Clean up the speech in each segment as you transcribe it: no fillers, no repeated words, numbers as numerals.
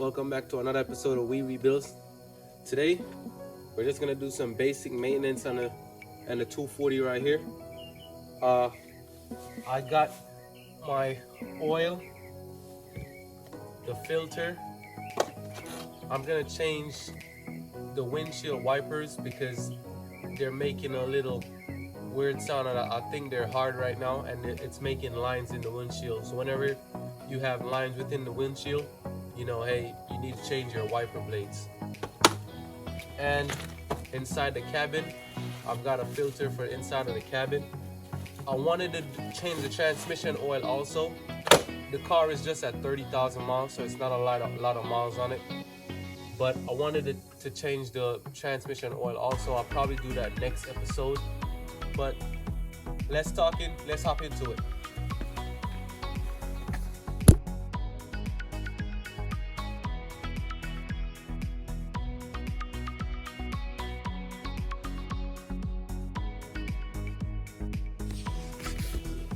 Welcome back to another episode of We Builds. Today, we're just gonna do some basic maintenance on the 240 right here. I got my oil, the filter. I'm gonna change the windshield wipers because they're making a little weird sound. I think they're hard right now, and it's making lines in the windshield. So whenever you have lines within the windshield, you know, hey, you need to change your wiper blades. And inside the cabin, I've got a filter for inside of the cabin. I wanted to change the transmission oil also. The car is just at 30,000 miles, so it's not a lot of miles on it. But I wanted to change the transmission oil also. I'll probably do that next episode. But let's hop into it.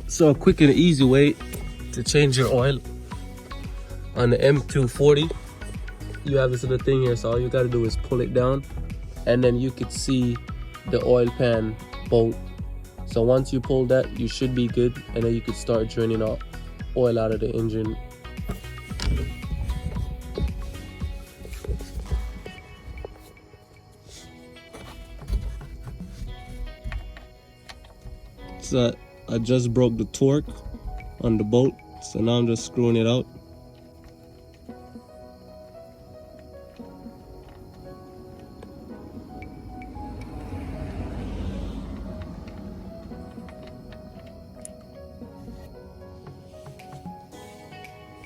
So a quick and easy way to change your oil on the M240. You have this little thing here, so all you gotta do is pull it down, and then you could see the oil pan bolt. So once you pull that, you should be good, and then you could start draining out oil out of the engine. So I just broke the torque on the bolt, so now I'm just screwing it out.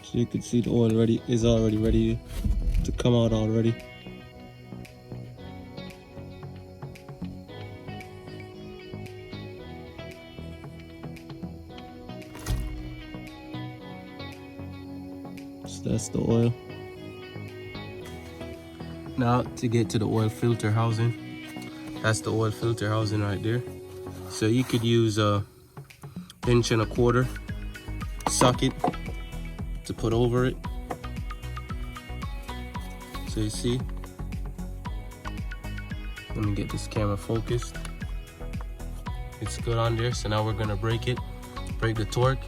So you can see the oil is already ready to come out already. So that's the oil. Now to get to the oil filter housing. That's the oil filter housing right there. So you could use a 1.25" socket to put over it. So you see, let me get this camera focused. It's good on there. So now we're gonna break the torque,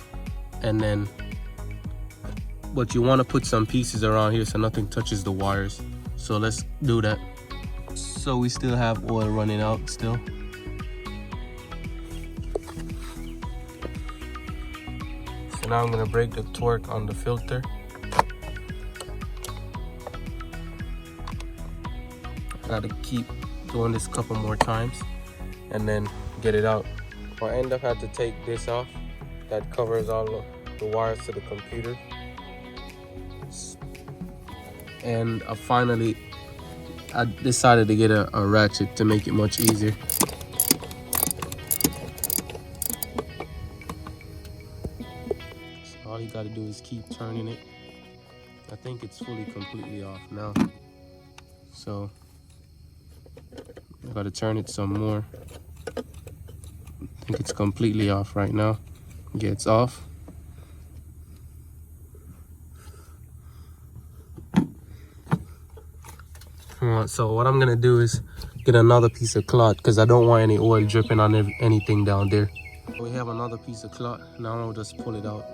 and then, but you want to put some pieces around here so nothing touches the wires. So let's do that. So we still have oil running out still. So now I'm gonna break the torque on the filter. I gotta keep doing this a couple more times and then get it out. I end up having to take this off. That covers all the wires to the computer. And I decided to get a ratchet to make it much easier. So all you gotta do is keep turning it. I think it's completely off now. So I gotta turn it some more. I think it's completely off right now. Yeah, it's off. So what I'm gonna do is get another piece of cloth because I don't want any oil dripping on anything down there. We have another piece of cloth. Now I'll just pull it out.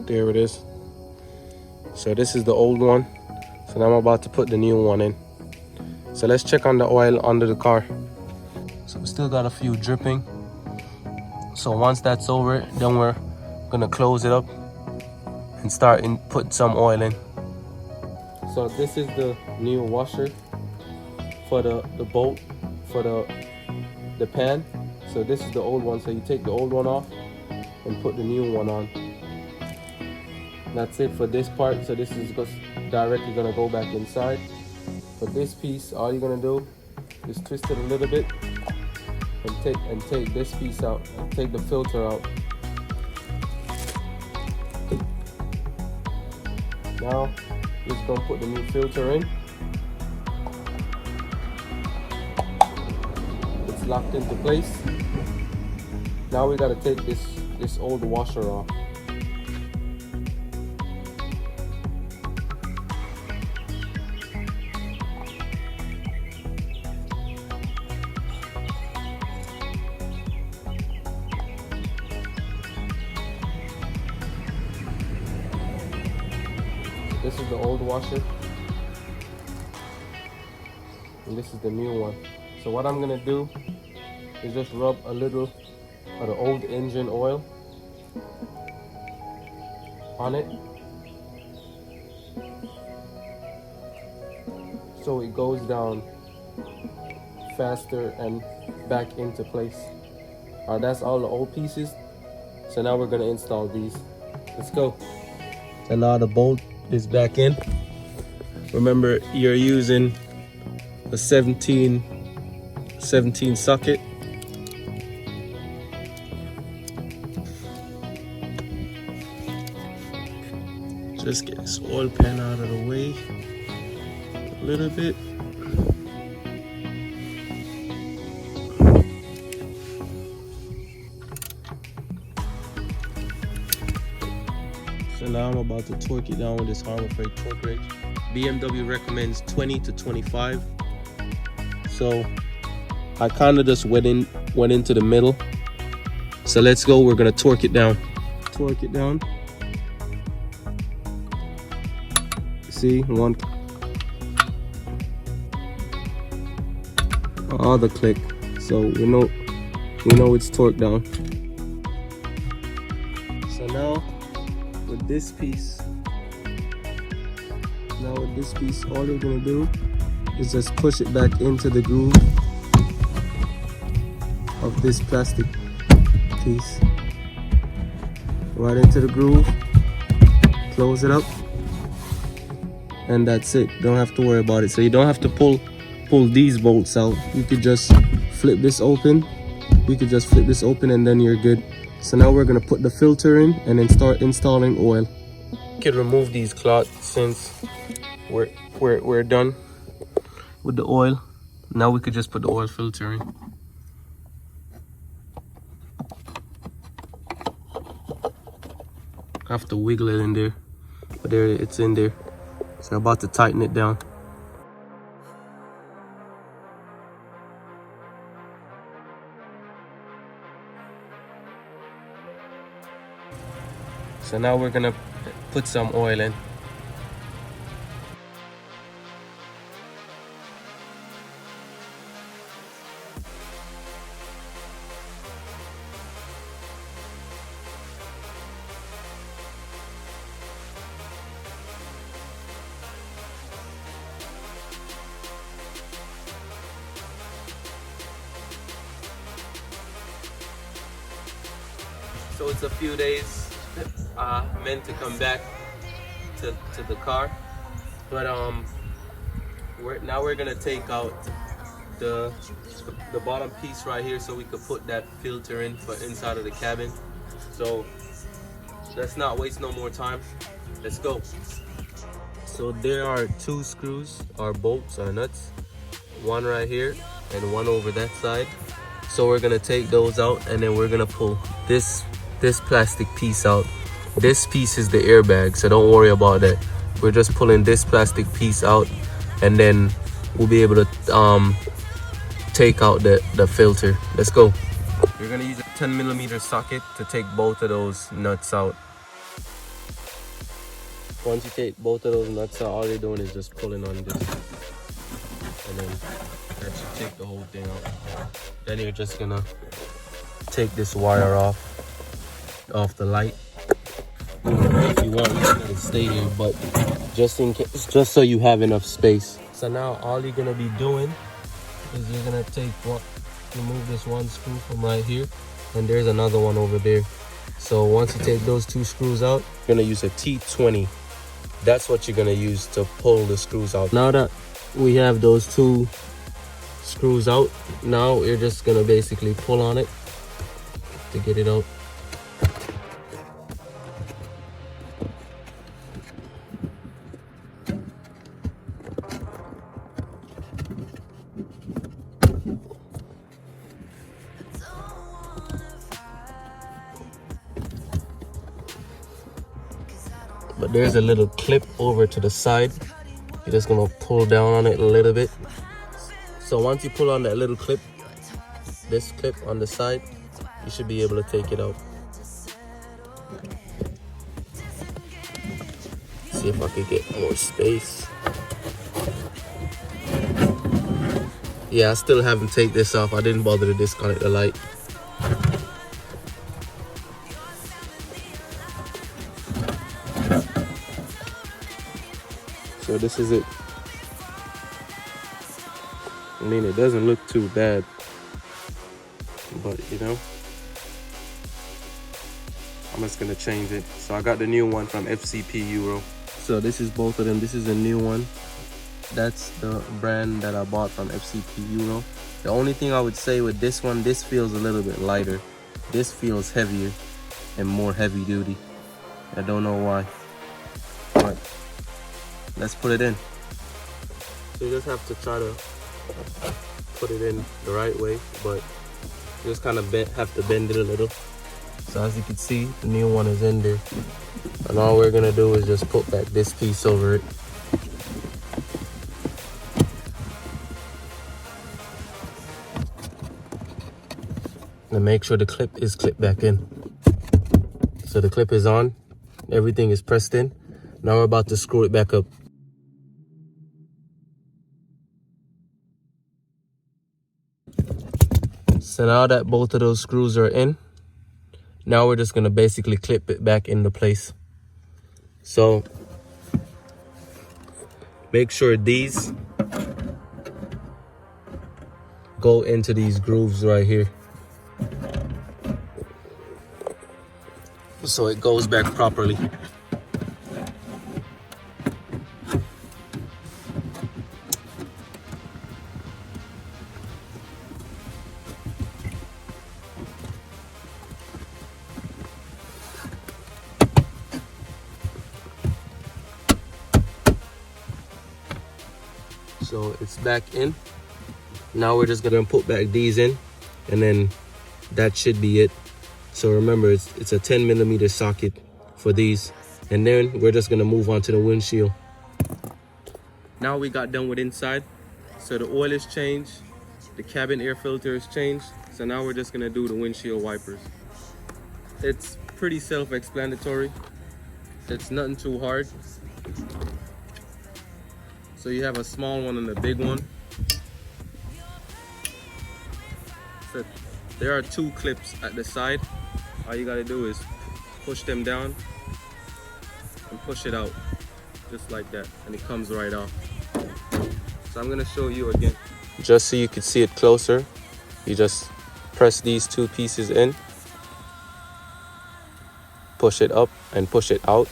There it is. So this is the old one. So now I'm about to put the new one in. So let's check on the oil under the car. So we still got a few dripping. So once that's over, then we're gonna close it up and start put some oil in. So this is the new washer for the bolt for the pan. So this is the old one. So you take the old one off and put the new one on. That's it for this part. So this is just directly gonna go back inside. For this piece, all you're gonna do is twist it a little bit and take this piece out, and take the filter out. Now, just gonna put the new filter in. It's it's locked into place. Now we gotta take this old washer off. This is the old washer, and this is the new one. So what I'm gonna do is just rub a little of the old engine oil on it, so it goes down faster and back into place. Alright, that's all the old pieces. So now we're gonna install these. Let's go. And now the bolt is back in. Remember, you're using a 17 socket. Just get this oil pan out of the way a little bit. So now I'm about to torque it down with this Harbor Freight torque wrench. BMW recommends 20 to 25. So I kind of just went into the middle. So let's go. We're gonna torque it down. Torque it down. See, one. Oh, the click. So we know it's torqued down. So now with this piece, all you're gonna do is just push it back into the groove of this plastic piece. Right into the groove, close it up, and that's it. Don't have to worry about it. So you don't have to pull these bolts out. You could just flip this open. And then you're good. So now we're gonna put the filter in and then start installing oil. You can remove these cloths since we're done with the oil. Now we could just put the oil filter in. I have to wiggle it in there, but there it's in there. So I'm about to tighten it down. So now we're gonna put some oil in. So it's a few days meant to come back to the car, but now we're gonna take out the bottom piece right here so we could put that filter in for inside of the cabin. So let's not waste no more time. Let's go. So there are two screws or bolts or nuts, one right here and one over that side. So we're gonna take those out and then we're gonna pull this plastic piece out. This piece is the airbag, so don't worry about that. We're just pulling this plastic piece out and then we'll be able to take out the filter. Let's go. You're gonna use a 10mm socket to take both of those nuts out. Once you take both of those nuts out, all you're doing is just pulling on this, and then that should take the whole thing out. Then you're just gonna take this wire off the light. If you want, you can stay here, but just in case, just so you have enough space. So now all you're gonna be doing is you're gonna remove this one screw from right here, and there's another one over there. So once you take those two screws out, you're gonna use a T20. That's what you're gonna use to pull the screws out. Now that we have those two screws out, now you're just gonna basically pull on it to get it out. but there's a little clip over to the side. You're just gonna pull down on it a little bit. So once you pull on that little clip, this clip on the side, you should be able to take it out. See if I could get more space. Yeah, I still haven't taken this off. I didn't bother to disconnect the light. So this is it. I mean, it doesn't look too bad, but you know, I'm just gonna change it. So I got the new one from FCP Euro. So this is both of them. This is a new one. That's the brand that I bought from FCP Euro. The only thing I would say with this one, this feels a little bit lighter. This feels heavier and more heavy duty. I don't know why, but let's put it in. So you just have to try to put it in the right way, but you just kind of have to bend it a little. So as you can see, the new one is in there, and all we're gonna do is just put back this piece over it. And make sure the clip is clipped back in. So the clip is on, everything is pressed in. Now we're about to screw it back up. So now that both of those screws are in, now we're just gonna basically clip it back into place. So make sure these go into these grooves right here, so it goes back properly. So it's back in. Now we're just gonna put back these in, and then that should be it. So remember, it's a 10mm socket for these, and then we're just gonna move on to the windshield. Now we got done with inside. So the oil is changed, the cabin air filter is changed. So now we're just gonna do the windshield wipers. It's pretty self-explanatory. It's nothing too hard. So you have a small one and a big one. So there are two clips at the side. All you gotta do is push them down and push it out, just like that, and it comes right off. So I'm gonna show you again. Just so you can see it closer, you just press these two pieces in, push it up and push it out,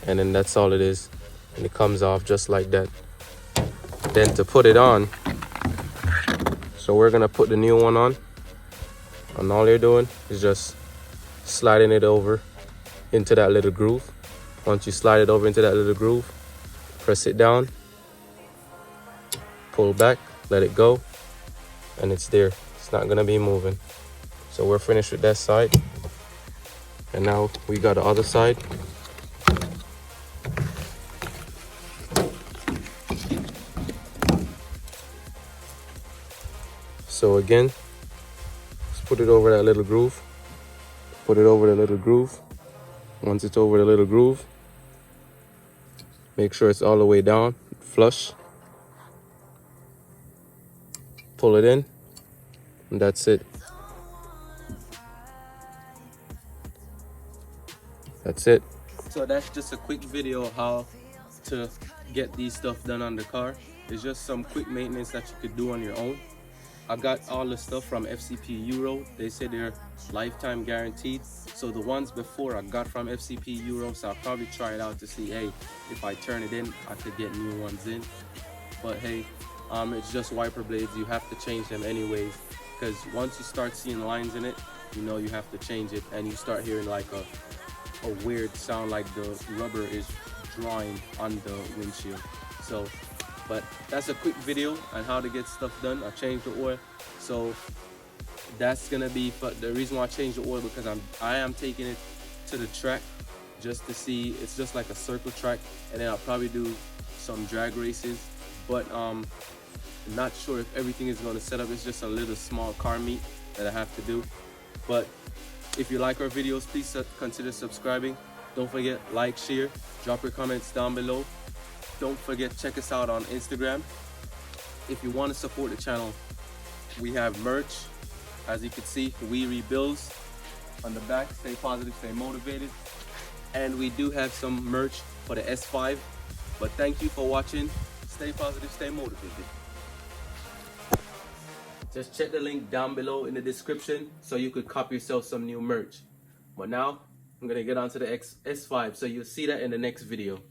and then that's all it is. And it comes off just like that. Then to put it on, so we're gonna put the new one on, and all you're doing is just sliding it over into that little groove. Once you slide it over into that little groove, press it down, pull back, let it go, and it's there. It's not gonna be moving. So we're finished with that side, and now we got the other side. So again, just put it over that little groove. Put it over the little groove. Once it's over the little groove, make sure it's all the way down, flush. Pull it in, and that's it. That's it. So that's just a quick video of how to get these stuff done on the car. It's just some quick maintenance that you could do on your own. I got all the stuff from FCP Euro. They say they're lifetime guaranteed. So the ones before I got from FCP Euro, so I'll probably try it out to see, hey, if I turn it in, I could get new ones in. But hey, it's just wiper blades. You have to change them anyways, because once you start seeing lines in it, you know you have to change it, and you start hearing like a weird sound, like the rubber is drawing on the windshield. So, but that's a quick video on how to get stuff done. I changed the oil, so that's gonna be. But the reason why I changed the oil, because I am taking it to the track just to see. It's just like a circle track, and then I'll probably do some drag races, but not sure if everything is going to set up. It's just a little small car meet that I have to do. But if you like our videos, please consider subscribing. Don't forget, like, share, drop your comments down below. Don't forget, check us out on Instagram. If you want to support the channel, we have merch. As you can see, we rebuilds on the back. Stay positive, stay motivated. And we do have some merch for the S5. But thank you for watching. Stay positive, stay motivated. Just check the link down below in the description so you could copy yourself some new merch. But now, I'm gonna get onto the S5, so you'll see that in the next video.